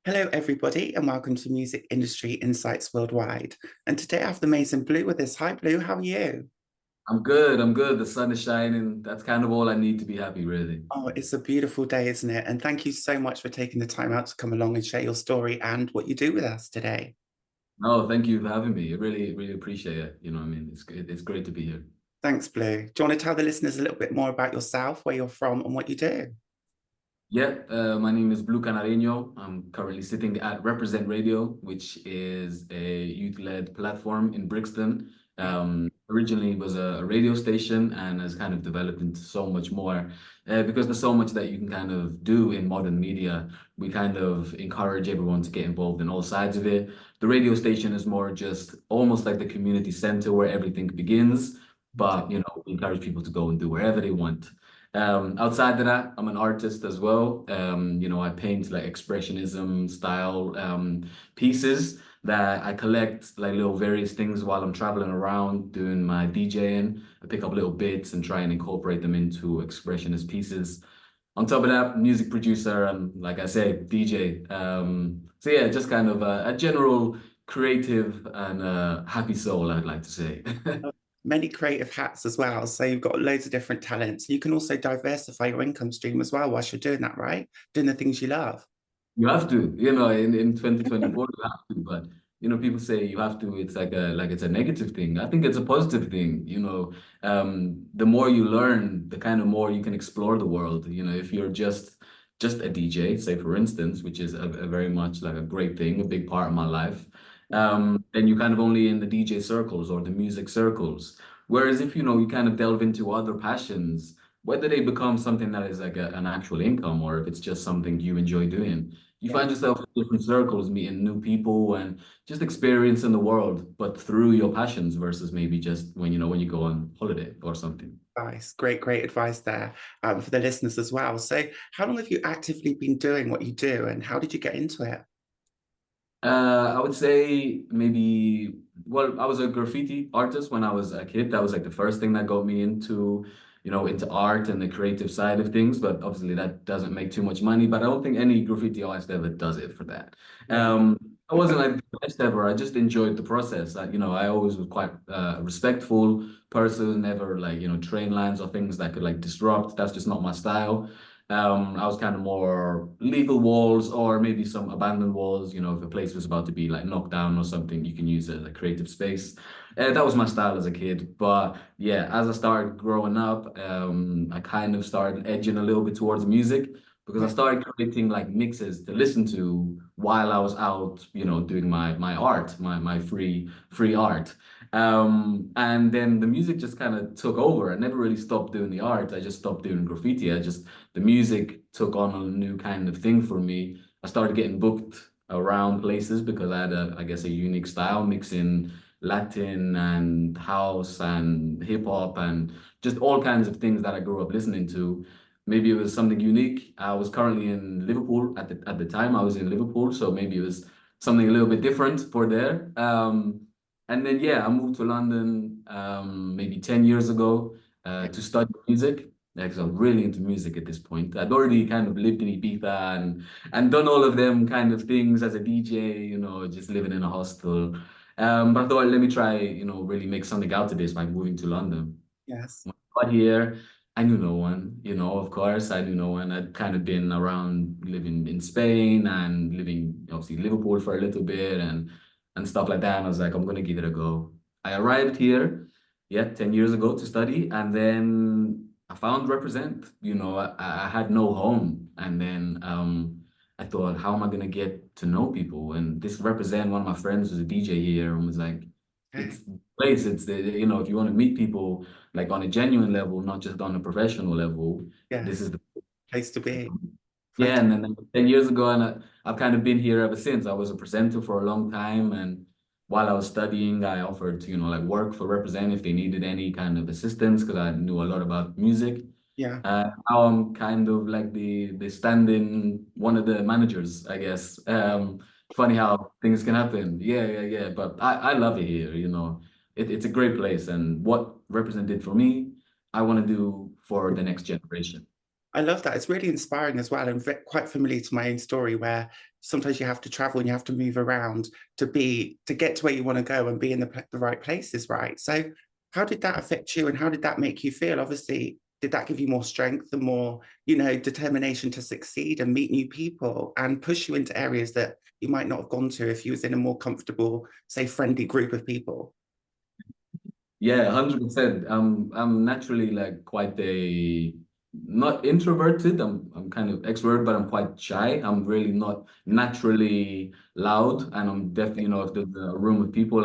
Hello, everybody, and welcome to Music Industry Insights Worldwide. And today I have the amazing Blue with us. Hi, Blue, how are you? I'm good. I'm good. The sun is shining. That's kind of all I need to be happy, really. Oh, it's a beautiful day, isn't it? And thank you so much for taking the time out to come along and share your story and what you do with us today. No, thank you for having me. I really, really appreciate it. What I mean, it's great to be here. Thanks, Blue. Do you want to tell the listeners a little bit more about yourself, where you're from, and what you do? Yeah, my name is Blue Canarinho. I'm currently sitting at Reprezent Radio, which is a youth-led platform in Brixton. Originally, it was a radio station and has kind of developed into so much more because there's so much that you can kind of do in modern media. We kind of encourage everyone to get involved in all sides of it. The radio station is more just almost like the community center where everything begins, but we encourage people to go and do wherever they want. Outside of that, I'm an artist as well. I paint like expressionism style pieces that I collect like little various things while I'm traveling around doing my DJing. I pick up little bits and try and incorporate them into expressionist pieces. On top of that, music producer and like I said, DJ. So yeah, just kind of a general creative and happy soul, I'd like to say. Many creative hats as well. So you've got loads of different talents. You can also diversify your income stream as well whilst you're doing that, right? Doing the things you love. You have to, in 2024, you have to, but people say you have to, it's like it's a negative thing. I think it's a positive thing, the more you learn, the kind of more you can explore the world. If you're just a DJ, say for instance, which is a very much like a great thing, a big part of my life, then you kind of only in the DJ circles or the music circles. Whereas if you kind of delve into other passions, whether they become something that is like an actual income or if it's just something you enjoy doing, you Yeah. find yourself in different circles, meeting new people and just experiencing the world, but through your passions versus maybe just when you go on holiday or something. Advice. Great advice there for the listeners as well. So, how long have you actively been doing what you do, and how did you get into it? I would say maybe, well, I was a graffiti artist when I was a kid. That was like the first thing that got me into art and the creative side of things. But obviously that doesn't make too much money. But I don't think any graffiti artist ever does it for that. Yeah. I wasn't like the best ever. I just enjoyed the process. I always was quite a respectful person, never like, train lines or things that could like disrupt. That's just not my style. I was kind of more legal walls or maybe some abandoned walls, if a place was about to be like knocked down or something, you can use it as a creative space. That was my style as a kid. But yeah, as I started growing up, I kind of started edging a little bit towards music because I Yeah. started creating like mixes to listen to while I was out, doing my art, my free art. And then the music just kind of took over. I never really stopped doing the art. I just stopped doing graffiti. The music took on a new kind of thing for me. I started getting booked around places because I had I guess, a unique style mixing Latin and house and hip hop and just all kinds of things that I grew up listening to. Maybe it was something unique. I was currently in Liverpool at the time. I was in Liverpool, so maybe it was something a little bit different for there. And then yeah, I moved to London maybe 10 years ago to study music. Yeah, because I'm really into music at this point. I'd already kind of lived in Ibiza and done all of them kind of things as a DJ, just living in a hostel. But I thought, let me try, really make something out of this by moving to London. Yes. When I got here, I knew no one, of course, I knew no one. I'd kind of been around living in Spain and living, obviously, Liverpool for a little bit and stuff like that. And I was like, I'm going to give it a go. I arrived here, yeah, 10 years ago to study. And then I found Represent. I had no home. And then I thought, how am I going to get to know people? And this Represent, one of my friends was a DJ here and was like, Okay. it's the place. It's if you want to meet people like on a genuine level, not just on a professional level, this Yes. is the Place to be. yeah. Fantastic. And then 10 years ago, and I've kind of been here ever since. I was a presenter for a long time, and while I was studying, I offered to like work for Represent if they needed any kind of assistance because I knew a lot about music. Yeah. Now I'm kind of like the stand-in one of the managers, I guess. Funny how things can happen. Yeah. But I love it here, it's a great place. And what Represent did for me, I want to do for the next generation. I love that. It's really inspiring as well, and quite familiar to my own story, where sometimes you have to travel and you have to move around to get to where you want to go and be in the right places, right? So, how did that affect you, and how did that make you feel? Obviously, did that give you more strength and more, determination to succeed and meet new people and push you into areas that you might not have gone to if you was in a more comfortable, say, friendly group of people? Yeah, 100%. I'm naturally like quite a not introverted. I'm kind of extrovert, but I'm quite shy. I'm really not naturally loud, and I'm definitely, if there's a room of people,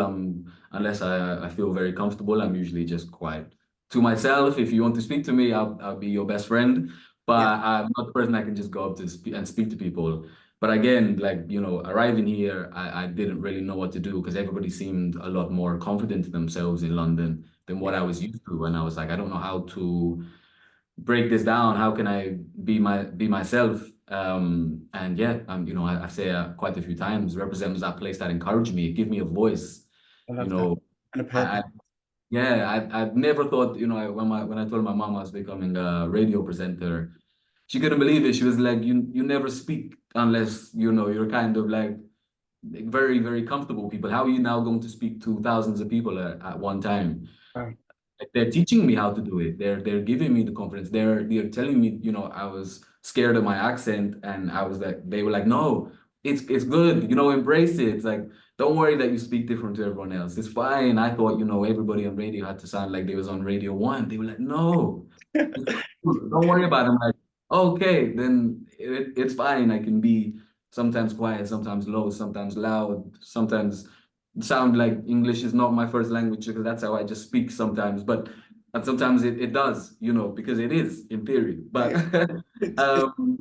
unless I feel very comfortable, I'm usually just quiet to myself. If you want to speak to me, I'll be your best friend. Yeah, But I'm not the person that can just go up to speak to people. But again, like, arriving here, I didn't really know what to do because everybody seemed a lot more confident in themselves in London than what yeah, I was used to. And I was like, I don't know how to break this down. How can I be myself? And yeah, I say quite a few times, Represent was that place that encouraged me, give me a voice. I You love that. know, And a I purpose. yeah, I never thought, when I told my mom I was becoming a radio presenter, she couldn't believe it. She was like, you never speak unless, you're kind of like very, very comfortable people. How are you now going to speak to thousands of people at one time? Right. Like, they're teaching me how to do it. They're giving me the confidence. They're telling me, I was scared of my accent, and I was like, they were like, no, it's good, embrace it. It's like, don't worry that you speak different to everyone else. It's fine. I thought, everybody on radio had to sound like they was on Radio One. They were like, no, it's cool. Don't worry about it. I'm like, okay, then it's fine. I can be sometimes quiet, sometimes low, sometimes loud, sometimes sound like English is not my first language because that's how I just speak sometimes. But and sometimes it does, because it is in theory. But Yeah. It's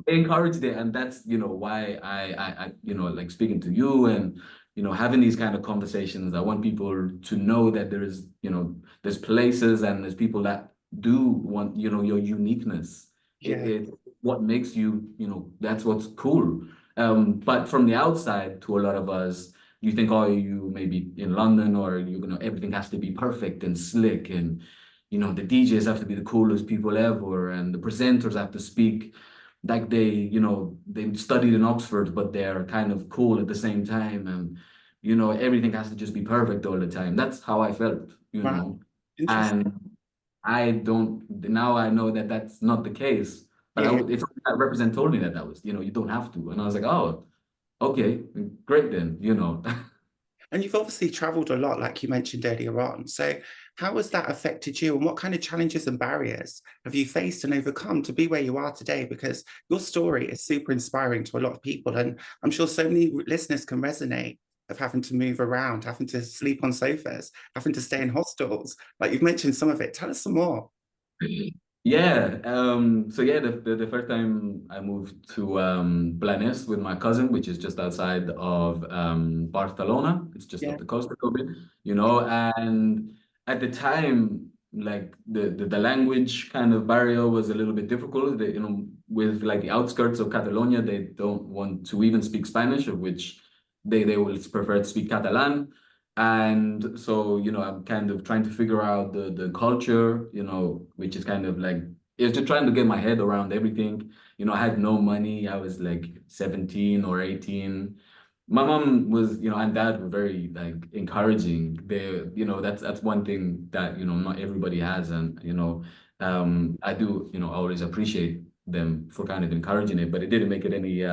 they encouraged it, and that's why I like speaking to you and having these kind of conversations. I want people to know that there's places and there's people that do want your uniqueness. yeah, It what makes you that's what's cool. But from the outside, to a lot of us, you think, oh, you maybe in London, or everything has to be perfect and slick, and the DJs have to be the coolest people ever, and the presenters have to speak like they studied in Oxford, but they're kind of cool at the same time, and everything has to just be perfect all the time. That's how I felt, wow. Interesting. and I don't now I know that that's not the case. But Yeah. it's something that Represent told me that was, you don't have to, and I was like, oh, okay, great then. And you've obviously traveled a lot, like you mentioned earlier on. So, how has that affected you, and what kind of challenges and barriers have you faced and overcome to be where you are today? Because your story is super inspiring to a lot of people. And I'm sure so many listeners can resonate of having to move around, having to sleep on sofas, having to stay in hostels. Like you've mentioned some of it. Tell us some more. Yeah. So yeah, the first time I moved to Blanes with my cousin, which is just outside of Barcelona. It's just Yeah. up the coast a little bit, and at the time, like the language kind of barrier was a little bit difficult. With like the outskirts of Catalonia, they don't want to even speak Spanish, of which they will prefer to speak Catalan. And so, I'm kind of trying to figure out the culture, which is kind of like it's just trying to get my head around everything. I had no money. I was like 17 or 18. My mom was, and dad were very like encouraging. That's one thing that, not everybody has. And, I do, always appreciate them for kind of encouraging it, but it didn't make it any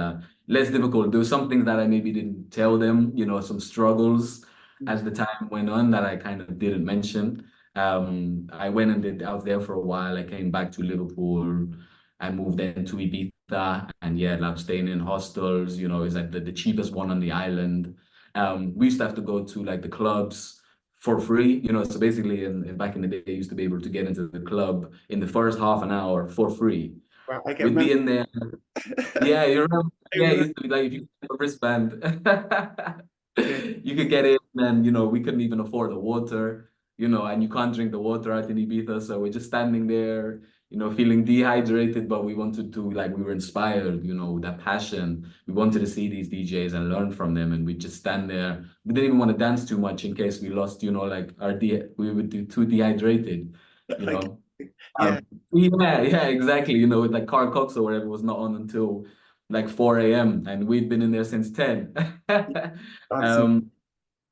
less difficult. There were some things that I maybe didn't tell them, some struggles as the time went on that I kind of didn't mention. I was there for a while. I came back to Liverpool. I moved then to Ibiza, and yeah, I'm staying in hostels. It's like the cheapest one on the island. We used to have to go to like the clubs for free. So basically, back in the day, you used to be able to get into the club in the first half an hour for free. Well, I get We'd remember. be in there. Yeah, you remember? I Yeah, it remember. used to be like if you had a wristband, Yeah. you could get in, and we couldn't even afford the water, and you can't drink the water out in Ibiza, so we're just standing there, feeling dehydrated, but we wanted to, like, we were inspired, that passion. We wanted to see these DJs and learn from them, and we just stand there. We didn't even want to dance too much in case we lost, like we would be too dehydrated, you I know. Yeah, Yeah, exactly. You know, with like Carl Cox or whatever was not on until like 4 a.m. and we'd been in there since 10. dancing. Um,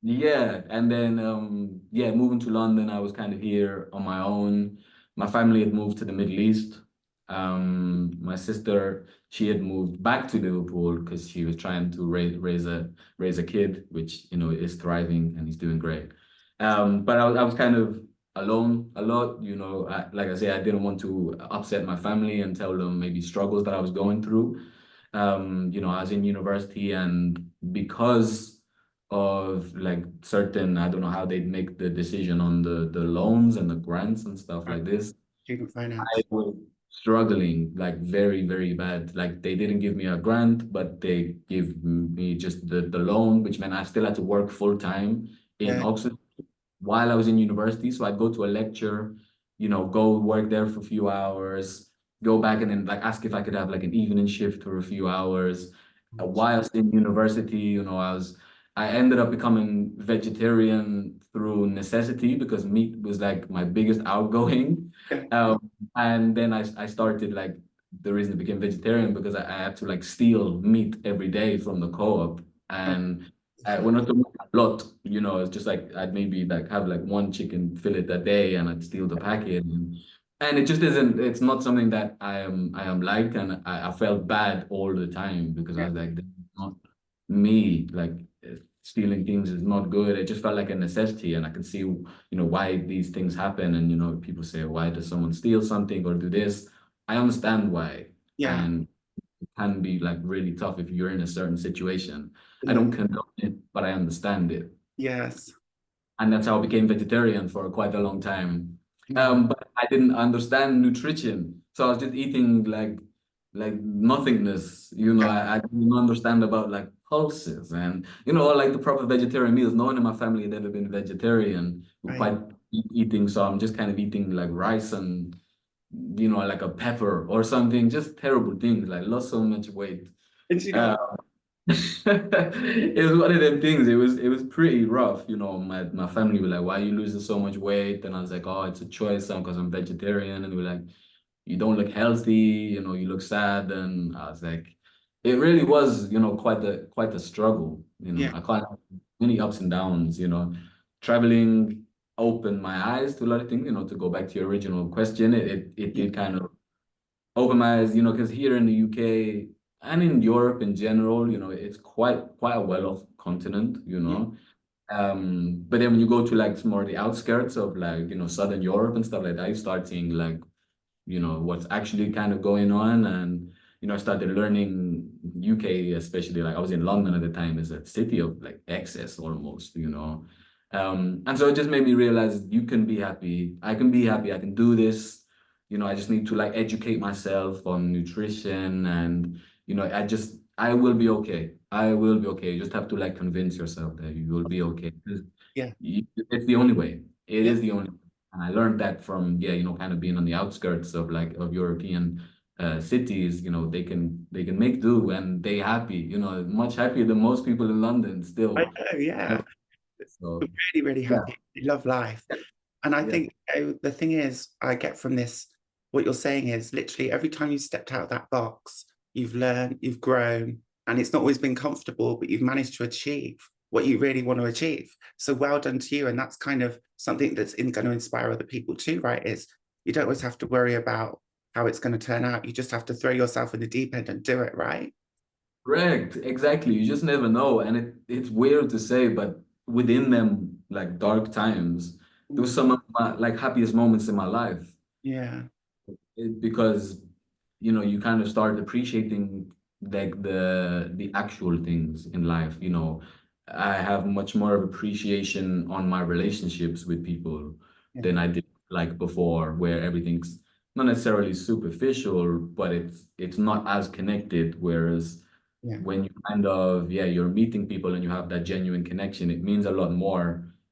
yeah, and then yeah, moving to London, I was kind of here on my own. My family had moved to the Middle East. My sister, she had moved back to Liverpool because she was trying to raise a kid, which you know is thriving and he's doing great. But I was kind of alone a lot. You know, like I say, I didn't want to upset my family and tell them maybe struggles that I was going through. You know, I was in university, and because of like certain, I don't know how they'd make the decision on the loans and the grants and stuff Right. like this. Student I finance. was struggling like very, very bad. Like they didn't give me a grant, but they give me just the loan, which meant I still had to work full time in Yeah. Oxford while I was in university. So I'd go to a lecture, you know, go work there for a few hours, go back and then like ask if I could have like an evening shift for a few hours. Whilst in university, you know, I ended up becoming vegetarian through necessity because meat was like my biggest outgoing. Yeah. And then I started like the reason I became vegetarian because I had to like steal meat every day from the co-op. Oh, And when I took a lot, you know, it's just like I'd maybe like have like one chicken fillet a day and I'd steal the packet. And it just isn't, it's not something that I am like, and I felt bad all the time because I yeah. was like, "This is not me, like stealing things is not good." It just felt like a necessity. And I can see, you know, why these things happen. And, you know, people say, why does someone steal something or do this? I understand why. Yeah. And can be like really tough if you're in a certain situation. I Yeah. don't condone it, but I understand it. Yes. And that's how I became vegetarian for quite a long time. Yeah. But I didn't understand nutrition. So I was just eating like nothingness. You know, Yeah. I didn't understand about like pulses and you know, like the proper vegetarian meals. No one in my family had ever been vegetarian. We're Right. quite eating, so I'm just kind of eating like rice and you know, like a pepper or something, just terrible things, like lost so much weight. And you know, Uh, it was one of them things. It was pretty rough. You know, my family were like, "Why are you losing so much weight?" And I was like, "Oh, it's a choice, because I'm vegetarian." And they were like, "You don't look healthy. You know, you look sad." And I was like, it really was, you know, quite a struggle. You know, yeah. I can't many ups and downs. You know, traveling opened my eyes to a lot of things. You know, to go back to your original question, it Yeah. did kind of open my eyes, you know, because here in the UK and in Europe in general, you know, it's quite a well-off continent, you Yeah. know. But then when you go to like some more the outskirts of like, you know, Southern Europe and stuff like that, you start seeing like, you know, what's actually kind of going on. And, you know, I started learning UK, especially like I was in London at the time, is a city of like excess almost, you know. And so it just made me realize you can be happy. I can be happy. I can do this. You know, I just need to like educate myself on nutrition and, you know, I will be okay. I will be okay. You just have to like convince yourself that you will be okay. Because Yeah. it's the only way. It Yeah. is the only way. And I learned that from, yeah, you know, kind of being on the outskirts of like of European cities, you know, they can make do and they happy, you know, much happier than most people in London I still. know. Yeah. So Really, really yeah, happy. I love life. And I yeah. think the thing is, I get from this, what you're saying is literally every time you stepped out of that box, you've learned, you've grown, and it's not always been comfortable, but you've managed to achieve what you really want to achieve. So well done to you. And that's kind of something that's going to inspire other people too, right? Is you don't always have to worry about how it's going to turn out. You just have to throw yourself in the deep end and do it, right? Correct. Exactly. You just never know. And it's weird to say, but within them like dark times, there was some of my like happiest moments in my life. Yeah. Because you know you kind of start appreciating like the actual things in life. You know, I have much more of appreciation on my relationships with people Yeah. than I did like before, where everything's not necessarily superficial, but it's not as connected. Whereas Yeah. when you kind of, yeah, you're meeting people and you have that genuine connection, it means a lot more,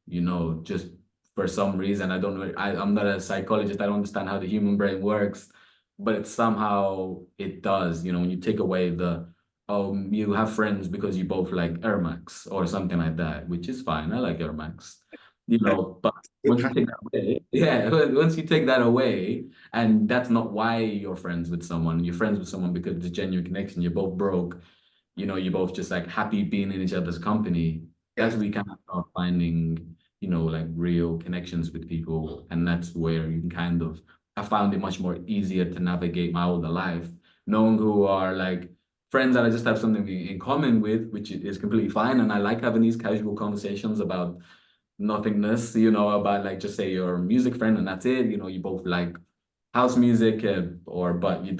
you know, just for some reason. I don't know, I'm not a psychologist, I don't understand how the human brain works, but it somehow it does, you know, when you take away the, oh, you have friends because you both like Air Max or something like that, which is fine. I like Air Max. But once you take that away, yeah, once you take that away, and that's not why you're friends with someone, you're friends with someone because it's a genuine connection, you're both broke, you're both just like happy being in each other's company. That's Yes. where you kind of start finding, like real connections with people. And that's where you can I found it much more easier to navigate my older life, knowing who are like friends that I just have something in common with, which is completely fine. And I like having these casual conversations about nothingness, about like just say you're a music friend and that's it. You both like house music, but you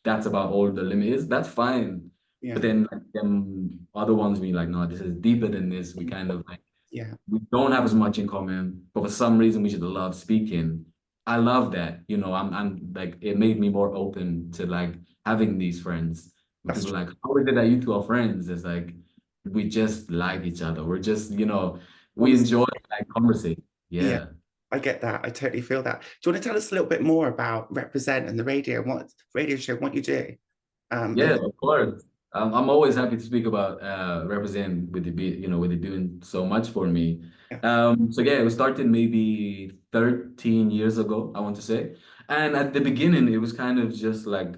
that's about all the limit is. That's fine. But Yeah. then like them other ones being like, no, this is deeper than this. We kind of like Yeah. we don't have as much in common, but for some reason we just love speaking. I love that. I'm like it made me more open to like having these friends. When That's people true. are like, how is it that you two are friends? It's like we just like each other. We're just, we Honestly, enjoy like conversation. yeah, Yeah. I get that. I totally feel that. Do you want to tell us a little bit more about Represent and the radio show, what you do? Yeah, And of course. I'm always happy to speak about represent with it doing so much for me. yeah, So yeah, it was started maybe 13 years ago, I want to say. And at the beginning, it was kind of just like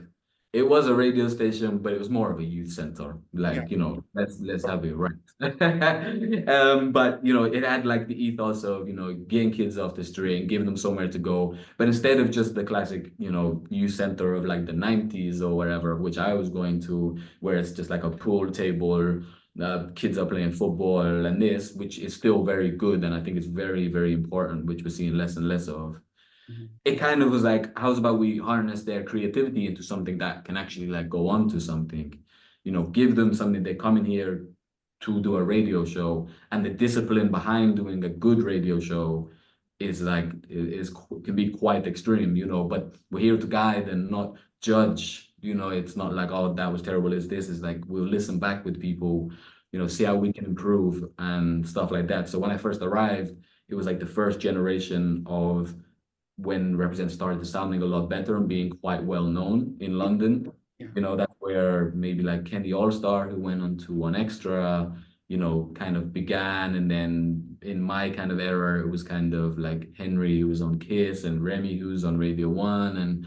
it was a radio station, but it was more of a youth center. yeah, Like, let's have it right. But it had like the ethos of, getting kids off the street and giving them somewhere to go. But instead of just the classic, youth center of like the 90s or whatever, which I was going to, where it's just like a pool table, kids are playing football and this, which is still very good. And I think it's very, very important, which we're seeing less and less of. mhm, It kind of was like, how's about we harness their creativity into something that can actually like go on to something, give them something. They come in here to do a radio show, and the discipline behind doing a good radio show is like is can be quite extreme, but we're here to guide and not judge. It's not like, oh, that was terrible. Is like we'll listen back with people, see how we can improve and stuff like that. So when I first arrived, it was like the first generation of when Represent started sounding a lot better and being quite well known in London. yeah, That's where maybe like Kenny All-Star, who went on to One Extra, kind of began. And then in my kind of era, it was kind of like Henry, who was on Kiss, and Remy, who's on Radio One. And,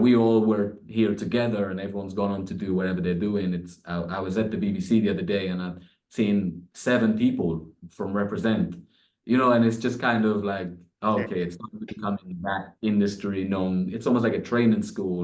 we all were here together, and everyone's gone on to do whatever they're doing. I was at the BBC the other day, and I've seen 7 people from Represent, and it's just kind of like, yeah, okay, it's not becoming that industry known. It's almost like a training school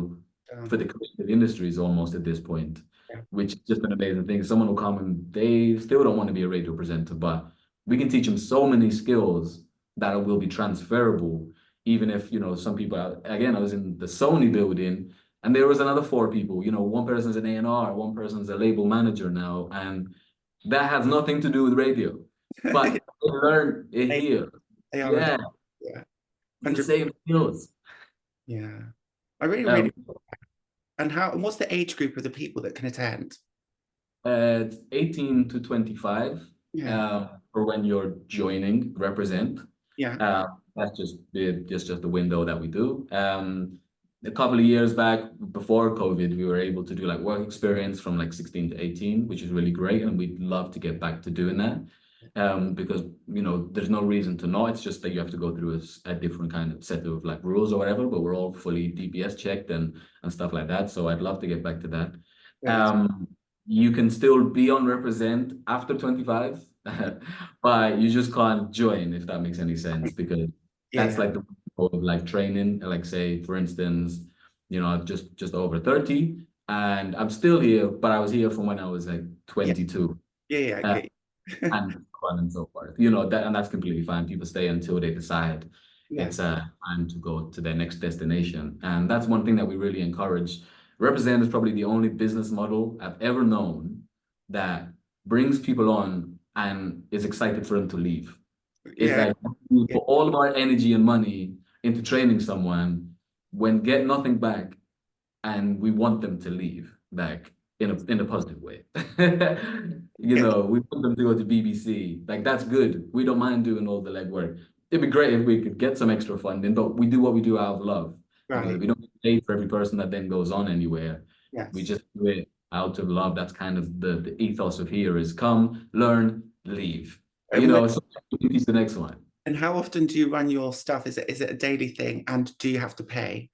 for um, the creative industries almost at this point, yeah, which is just an amazing thing. Someone will come and they still don't want to be a radio presenter, but we can teach them so many skills that will be transferable. Even if, some people, again, I was in the Sony building and there was another 4 people, one person's an A&R, one person's a label manager now, and that has nothing to do with radio, but they learn it they, here. they are, Yeah, yeah, it's the 100, same skills. yeah. I really, Um, really, and what's the age group of the people that can attend? it's 18 to 25 Yeah, for when you're joining Represent. yeah, That's just the window that we do. A couple of years back, before COVID, we were able to do like work experience from like 16 to 18, which is really great, and we'd love to get back to doing that. Because there's no reason to not. It's just that you have to go through a different kind of set of like rules or whatever. But we're all fully DPS checked and stuff like that. So I'd love to get back to that. great. Um, you can still be on Represent after 25, but you just can't join, if that makes any sense, because Yeah, that's yeah, like the of like training. Like say, for instance, I'm just over 30 and I'm still here, but I was here from when I was like yeah, 22. yeah, yeah, I Uh, get you. and so on and so forth. And that's completely fine. People stay until they decide Yeah, it's time to go to their next destination. And that's one thing that we really encourage. Represent is probably the only business model I've ever known that brings people on and is excited for them to leave. It's yeah, like we yeah, put all of our energy and money into training someone when get nothing back, and we want them to leave, like in a positive way. yeah, We want them to go to BBC. Like that's good. We don't mind doing all the legwork. It'd be great if we could get some extra funding, but we do what we do out of love. right. We don't get paid for every person that then goes on anywhere. We Yes. just do it out of love. That's kind of the ethos of here is come, learn, leave. And when So we can teach the next one. And how often do you run your stuff? Is it a daily thing? And do you have to pay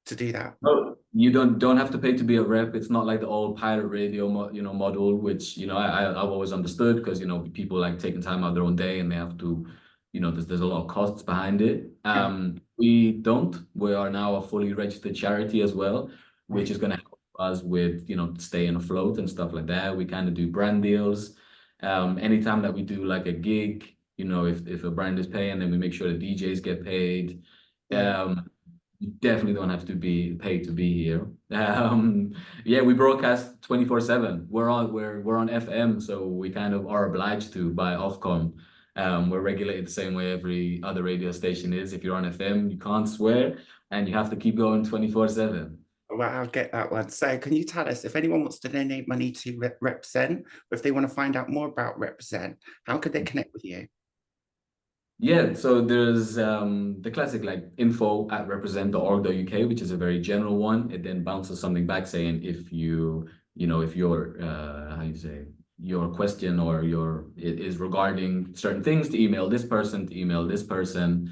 to do that? No, you don't have to pay to be a rep. It's not like the old pirate radio model, which I've always understood, because people like taking time out of their own day and they have to, there's a lot of costs behind it. Yeah, We don't. We are now a fully registered charity as well, which right. is going to help us with staying afloat and stuff like that. We kind of do brand deals. Anytime that we do like a gig, if a brand is paying, then we make sure the DJs get paid. Yeah. Um, you definitely don't have to be paid to be here. Yeah, we broadcast 24/7. We're on FM, so we kind of are obliged to by Ofcom. We're regulated the same way every other radio station is. If you're on FM, you can't swear, and you have to keep going 24/7. Well, I'll get that one. So can you tell us if anyone wants to donate money to Represent, or if they want to find out more about Represent, how could they connect with you? Yeah, so there's the classic like info@represent.org.uk, which is a very general one. It then bounces something back saying if your how you say your question or it is regarding certain things, to email this person, to email this person.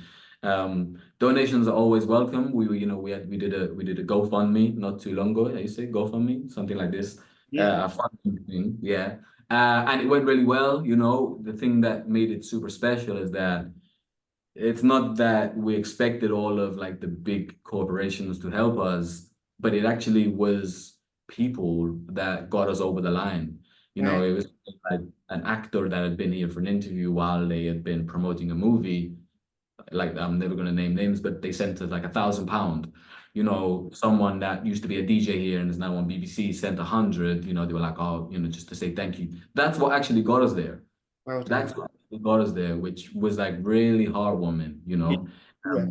Donations are always welcome. We did a GoFundMe not too long ago. How you say GoFundMe, something like this. Yeah, A funding thing, yeah. And it went really well. The thing that made it super special is that it's not that we expected all of like the big corporations to help us, but it actually was people that got us over the line. right. It was like an actor that had been here for an interview while they had been promoting a movie. Like, I'm never going to name names, but they sent us like £1,000. Someone that used to be a DJ here and is now on BBC sent 100. They were like, oh, just to say thank you. That's what actually got us there. Well done. That's what got us there, which was like really heartwarming, Yeah, yeah,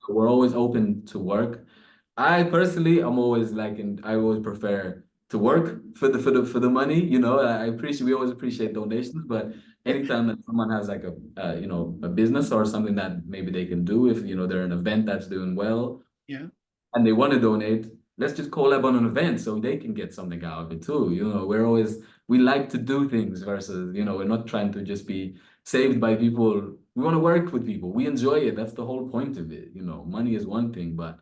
we're always open to work. I personally, I'm always like, and I always prefer to work for the money. We always appreciate donations, but anytime that someone has like a business or something that maybe they can do, if they're an event that's doing well, yeah, and they want to donate, let's just collab on an event so they can get something out of it too. We like to do things versus, we're not trying to just be saved by people. We want to work with people. We enjoy it. That's the whole point of it. Money is one thing, but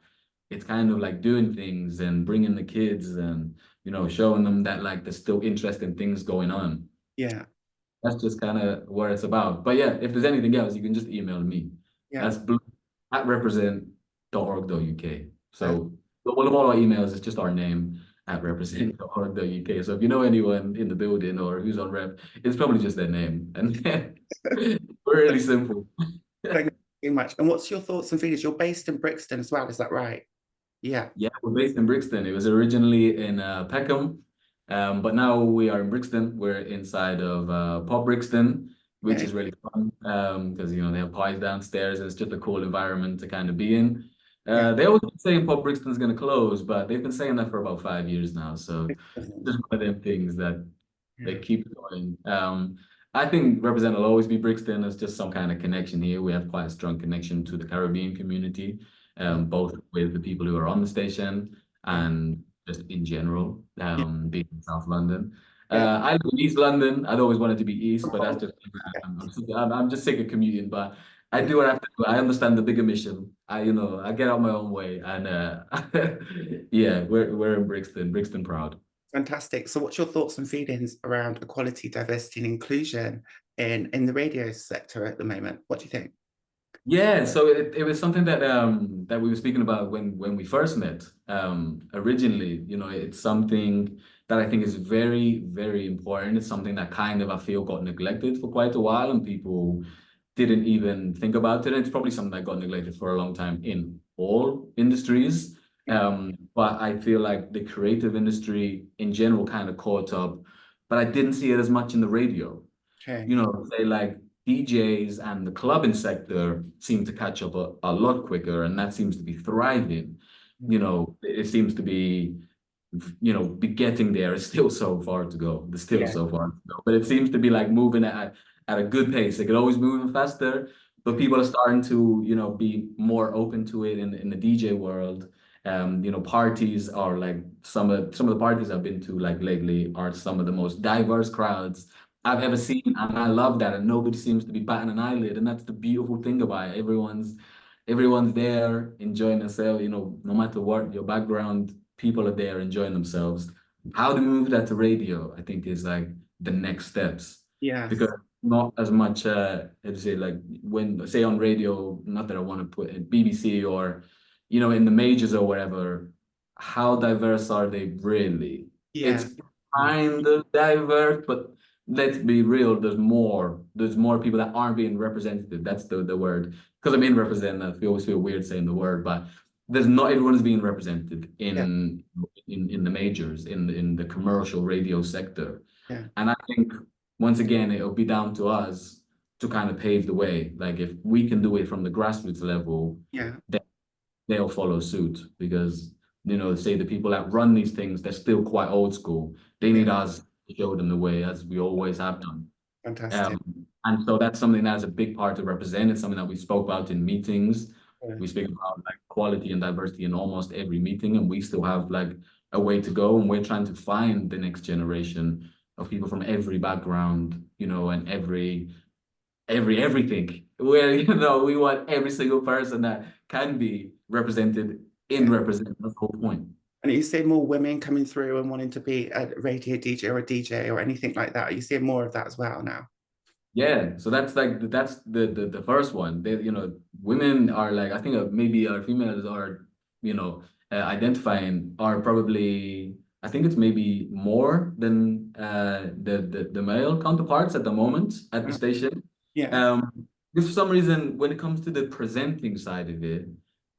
it's kind of like doing things and bringing the kids and, showing them that like there's still interesting things going on. yeah, That's just kind of what it's about. But yeah, if there's anything else, you can just email me. yeah. That's blue@represent.org.uk. Uh, So one of all our emails is just our name at represent.org.uk. So if you know anyone in the building or who's on rep, it's probably just their name. And then really simple. Thank you very much. And what's your thoughts and feelings? You're based in Brixton as well, is that right? Yeah, Yeah, we're based in Brixton. It was originally in Peckham, but now we are in Brixton. We're inside of Pop Brixton, which okay, is really fun because they have pies downstairs and it's just a cool environment to kind of be in. yeah. They always say Pop Brixton's going to close, but they've been saying that for about 5 years now. So just one of them things that they Yeah, keep going. I think Represent will always be Brixton. There's just some kind of connection here. We have quite a strong connection to the Caribbean community, yeah, both with the people who are on the station yeah, and just in general, yeah, being in South London. yeah. I live in East London. I'd always wanted to be East, but that's just Yeah. I'm just sick of commuting. But I Yeah. do what I have to do. I understand the bigger mission. I get out my own way, and yeah, we're in Brixton, Brixton proud. Fantastic. So what's your thoughts and feelings around equality, diversity, and inclusion in the radio sector at the moment? What do you think? Yeah, so it was something that we were speaking about when we first met. Originally, it's something that I think is very, very important. It's something that kind of I feel got neglected for quite a while, and people didn't even think about it. It's probably something that got neglected for a long time in all industries. Yeah. But I feel like the creative industry in general kind of caught up, but I didn't see it as much in the radio. Okay. Say like DJs and the clubbing sector seem to catch up a lot quicker, and that seems to be thriving. It seems to be getting there. It's still so far to go. There's still Yeah. so far to go, but it seems to be like moving at a good pace. It could always move faster, but people are starting to, be more open to it in the DJ world. Parties are like some of the parties I've been to like lately are some of the most diverse crowds I've ever seen, and I love that. And nobody seems to be batting an eyelid, and that's the beautiful thing about it. Everyone's there enjoying themselves. You know, no matter what your background, people are there enjoying themselves. How do we move that to radio? I think is like the next steps, because Yes. not as much. How to say, like when say on radio, not that I want to put in BBC or, you know, in the majors or whatever. How diverse are they really? It's Yeah. kind of diverse, but let's be real, there's more people that aren't being represented. That's the word. Because I'm in representative, we always feel weird saying the word, but there's not everyone is being represented Yeah. in the majors, in the commercial radio sector. Yeah. And I think once again it'll be down to us to kind of pave the way. Like if we can do it from the grassroots level, Yeah. then they'll follow suit, because you know, say the people that run these things, they're still quite old school. They Yeah. need us to show them the way, as we always have done. Fantastic. And so that's something that's a big part to represent. It's something that we spoke about in meetings. Yeah. We speak about like quality and diversity in almost every meeting, and we still have like a way to go. And we're trying to find the next generation of people from every background, you know, and everything. Where, you know, we want every single person that can be represented in Yeah. represent. That's the whole point. And are you seeing more women coming through and wanting to be a radio DJ or a DJ or anything like that? Are you seeing more of that as well now? Yeah, so that's like that's the first one. They, you know, women are like, I think maybe our females are, you know, identifying are probably, I think it's maybe more than the male counterparts at the moment at the Uh, station. Yeah. Um, if for some reason when it comes to the presenting side of it,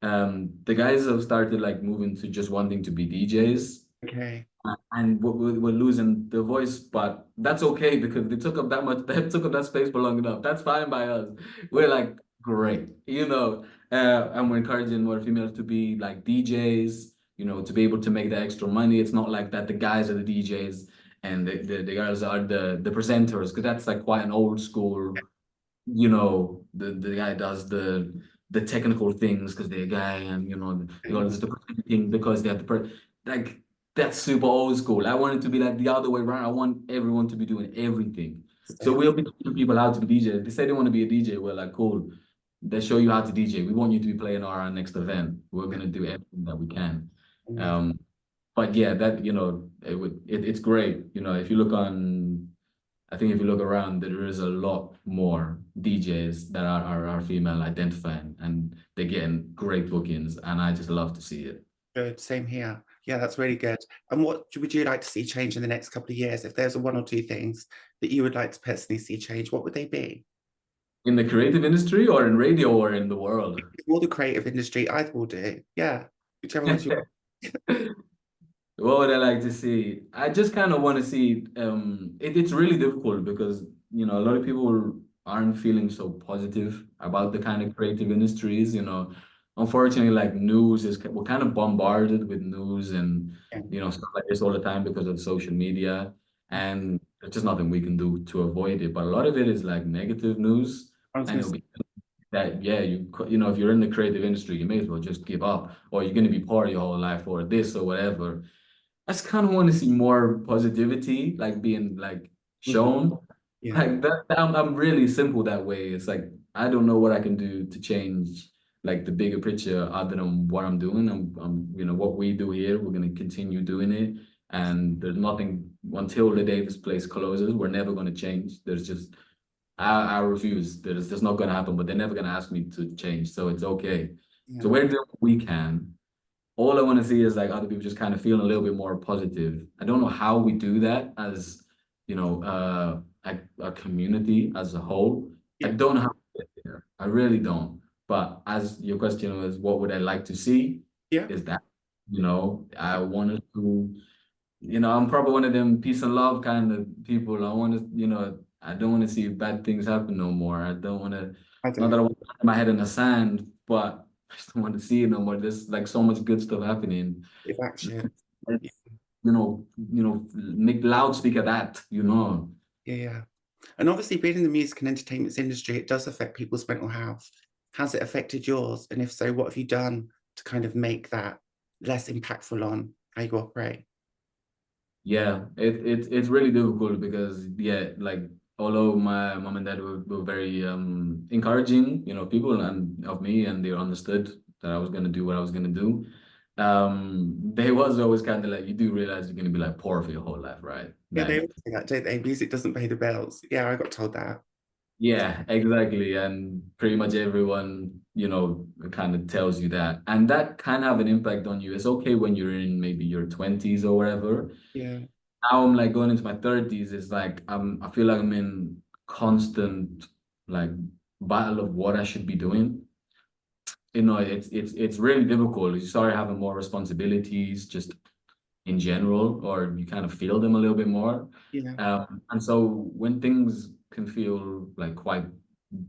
the guys have started like moving to just wanting to be DJs. Okay. And we're losing the voice, but that's okay because they took up that much, they took up that space for long enough. That's fine by us. We're like, great, you know, and we're encouraging more females to be like DJs, you know, to be able to make the extra money. It's not like that the guys are the DJs and the girls are the presenters, because that's like quite an old school, you know, the guy does the technical things because they're a guy, and you know, the Okay. girl does the thing because they have like that's super old school. I want it to be like the other way around. I want everyone to be doing everything. So Yeah. we'll be teaching people how to be DJ. If they say they want to be a DJ, we're like, cool. They show you how to DJ. We want you to be playing our next event. We're gonna do everything that we can. Amazing. Um, but yeah, that you know, it's great. You know, if you look on I think if you look around, there is a lot more DJs that are female identifying, and they're getting great bookings, and I just love to see it. Good. Same here. Yeah, that's really good. And what would you like to see change in the next couple of years? If there's one or two things that you would like to personally see change, what would they be? In the creative industry or in radio or in the world? Or the creative industry, either will do. Yeah. Whichever ones you What would I like to see? I just kind of want to see it's really difficult because you know a lot of people aren't feeling so positive about the kind of creative industries, you know. Unfortunately, like news is we're kind of bombarded with news and want. you know stuff like this all the time because of social media, and there's just nothing we can do to avoid it. But a lot of it is like negative news, I was and going it'll to be that yeah, you know if you're in the creative industry, you may as well just give up, or you're going to be poor your whole life, or this or whatever. I just kind of want to see more positivity, like being like say, mhm, shown. yeah, Like that, I'm really simple that way. It's like I don't know what I can do to change like the bigger picture other than what I'm doing. You know, what we do here, we're gonna continue doing it. And there's nothing until the day this place closes, we're never gonna change. There's just I refuse. There's just not gonna happen, but they're never gonna ask me to change. So it's okay. So yeah, we're doing what we can. All I want to see is like other people just kind of feeling a little bit more positive. I don't know how we do that as, you know, a community as a whole. I yeah, don't know how to get there. I really don't. But as your question was, what would I like to see? yeah, Is that, you know, I wanted to, you know, I'm probably one of them peace and love kind of people. I want to, you know, I don't want to see bad things happen no more. I don't want to, I not don't that I want to put my head in the sand, but I just don't want to see it no more. There's like so much good stuff happening. give action. Yeah, Let's, make loudspeaker that, you know. yeah, yeah. And obviously being in the music and entertainment industry, it does affect people's mental health. Has it affected yours? And if so, what have you done to kind of make that less impactful on how you operate? Yeah, it's really difficult because yeah, like although my mom and dad were very encouraging, people and of me, and they understood that I was gonna do what I was gonna do. They was always kind of like, you do realize you're gonna be like poor for your whole life, right? Yeah, they Like, always say that, don't they? Music doesn't pay the bills. Yeah, I got told that. yeah, exactly. And pretty much everyone, kind of tells you that. And that can have an impact on you. It's okay when you're in maybe your 20s or whatever. Yeah, Now I'm like going into my 30s. It's like I feel like I'm in constant like battle of what I should be doing. It's really difficult. You start having more responsibilities just in general, or you kind of feel them a little bit more. yeah, And so when things can feel like quite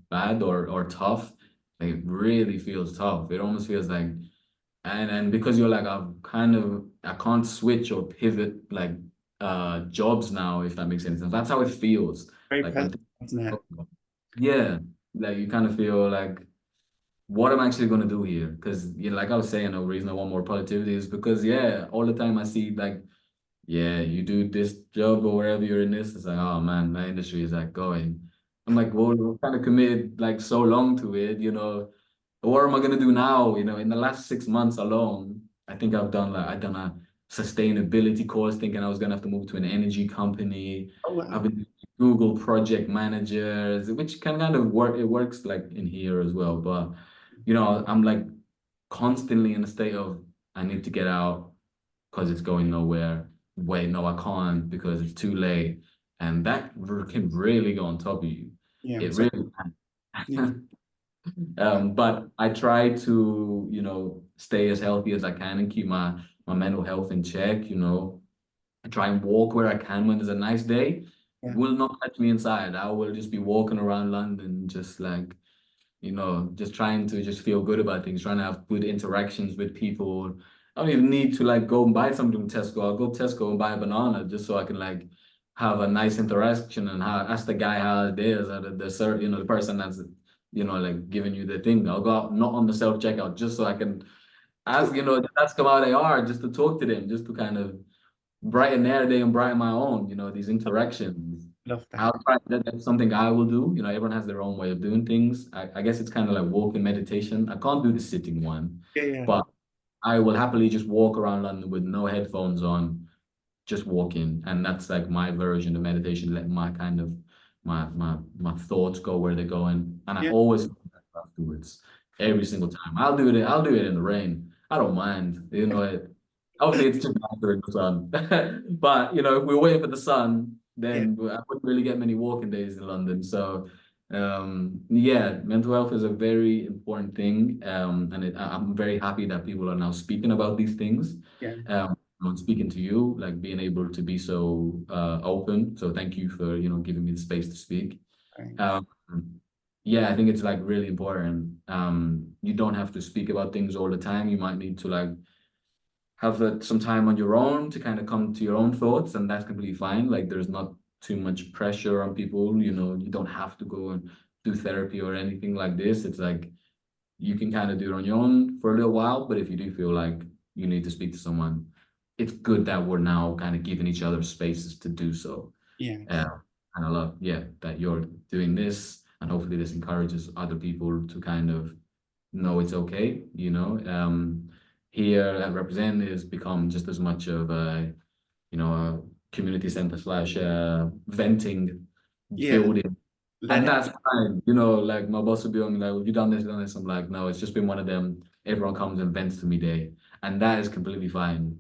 bad or tough, like it really feels tough. It almost feels like, and because you're like, I can't switch or pivot like jobs now, if that makes any sense. That's how it feels. very Like when personal, isn't it? yeah, like you kind of feel like, what am I actually going to do here? Because like I was saying, the reason I want more productivity is because yeah, all the time I see like, yeah, you do this job or wherever you're in this, it's like, oh man, my industry is like going. I'm like, well, we're kind of committed like so long to it, what am I gonna do now? In the last 6 months alone, I think I've done a sustainability course thinking I was gonna have to move to an energy company. Oh I've wow. been doing Google project managers, which can kind of work, it works like in here as well. But I'm like constantly in a state of, I need to get out because it's going nowhere. Wait, no, I can't because it's too late. And that can really go on top of you. Yeah, I'm It sorry. really Yeah, can. But I try to, stay as healthy as I can and keep my mental health in check. I try and walk where I can when there's a nice day. yeah, Will not catch me inside. I will just be walking around London, just like, just trying to just feel good about things, trying to have good interactions with people. I don't even need to like go and buy something from Tesco. I'll go Tesco and buy a banana just so I can like have a nice interaction and ask the guy how it is, or the person that's like giving you the thing. I'll go out not on the self checkout just so I can ask, talk. ask them how they are, just to talk to them, just to kind of brighten their day and brighten my own, these interactions. Love I'll that. try that's something I will do. Everyone has their own way of doing things. I guess it's kind of like walking meditation. I can't do the sitting one, Yeah, yeah, but I will happily just walk around London with no headphones on, just walking. And that's like my version of meditation, let my kind of my thoughts go where they're going. And I yeah, always feel better afterwards. Every single time. I'll do it in the rain. I don't mind. Obviously it's too bad during the sun. But if we're waiting for the sun, yeah, then I wouldn't really get many walking days in London. So yeah, mental health is a very important thing. And I'm very happy that people are now speaking about these things. yeah. Speaking to you, like being able to be so open. So thank you for, giving me the space to speak. Thanks. Um, yeah, I think it's like really important. You don't have to speak about things all the time. You might need to like have some time on your own to kind of come to your own thoughts, and that's completely fine. Like there's not too much pressure on people, you don't have to go and do therapy or anything like this. It's like you can kind of do it on your own for a little while, but if you do feel like you need to speak to someone, it's good that we're now kind of giving each other spaces to do so. Yes. Uh, and I love, yeah, that you're doing this, and hopefully this encourages other people to kind of know it's okay. Here at Represent is become just as much of a community center slash venting Yeah. building. Let And it. that's fine. Like my boss would be on me like, have you done this, done this? I'm like, no, it's just been one of them. Everyone comes and vents to me day. And that is completely fine.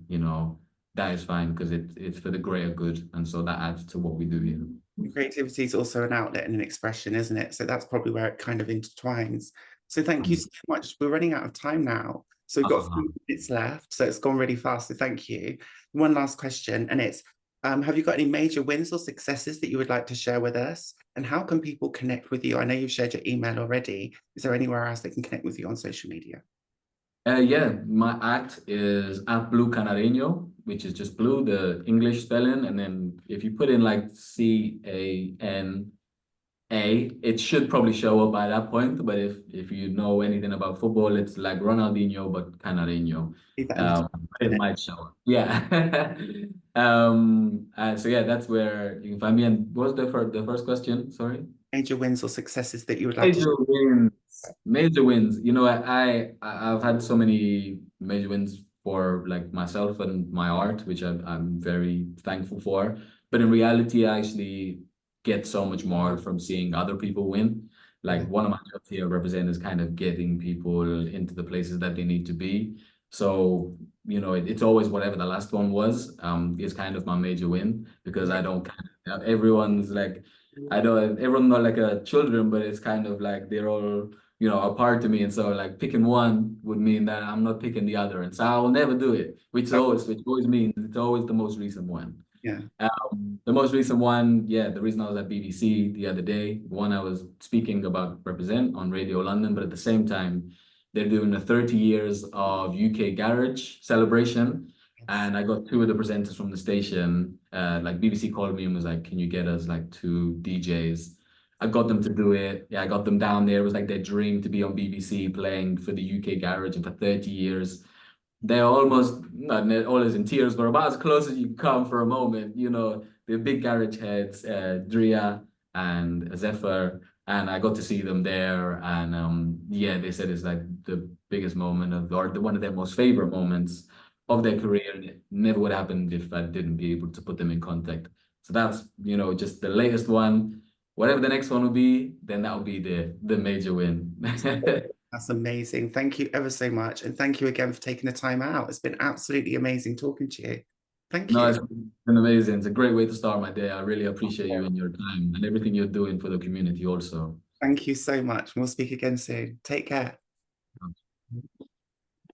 That is fine because it's for the greater good. And so that adds to what we do. Creativity is also an outlet and an expression, isn't it? So that's probably where it kind of intertwines. So thank you so much. We're running out of time now. So we've got a Uh, few minutes left. So it's gone really fast. So thank you. One last question, and it's have you got any major wins or successes that you would like to share with us? And how can people connect with you? I know you've shared your email already. Is there anywhere else they can connect with you on social media? yeah, my at is at Blue Canarinho, which is just blue, the English spelling. And then if you put in like Canarinho, It should probably show up by that point, but if you know anything about football, it's like Ronaldinho but Canarinho. Either under It might show up. Yeah. So yeah, that's where you can find me. And what was the first question? Sorry. major wins or successes that you would like to Major share? wins. Major wins. You know, I've had so many major wins for like myself and my art, which I'm very thankful for. But in reality, I actually get so much more from seeing other people win. Yeah, Like one of my jobs here at Represent is kind of getting people into the places that they need to be. So, you know, it's always whatever the last one was, is kind of my major win because yeah, I don't everyone's like I know everyone's not like a children, but it's kind of like they're all, you know, a part of me. And so like picking one would mean that I'm not picking the other. And so I will never do it, which always means it's always the most recent one. yeah. The most recent one, yeah, the reason I was at BBC the other day, one I was speaking about Represent on Radio London, but at the same time, they're doing a 30 years of UK garage celebration. Yes. And I got two of the presenters from the station. Like BBC called me and was like, "Can you get us like two DJs?" I got them to do it. Yeah, I got them down there. It was like their dream to be on BBC playing for the UK garage, and for 30 years they're almost not always in tears, but about as close as you can come for a moment. You know, the big garage heads, Dria and Zephyr, and I got to see them there. And yeah, they said it's like the biggest moment of, or one of their most favorite moments of their career. And it never would have happened if I didn't be able to put them in contact. So that's, you know, just the latest one. Whatever the next one will be, then that will be the major win. That's amazing. Thank you ever so much. And thank you again for taking the time out. It's been absolutely amazing talking to you. Thank No, you. it's been amazing. It's a great way to start my day. I really appreciate you and your time and everything you're doing for the community also. Thank you so much. We'll speak again soon. Take care.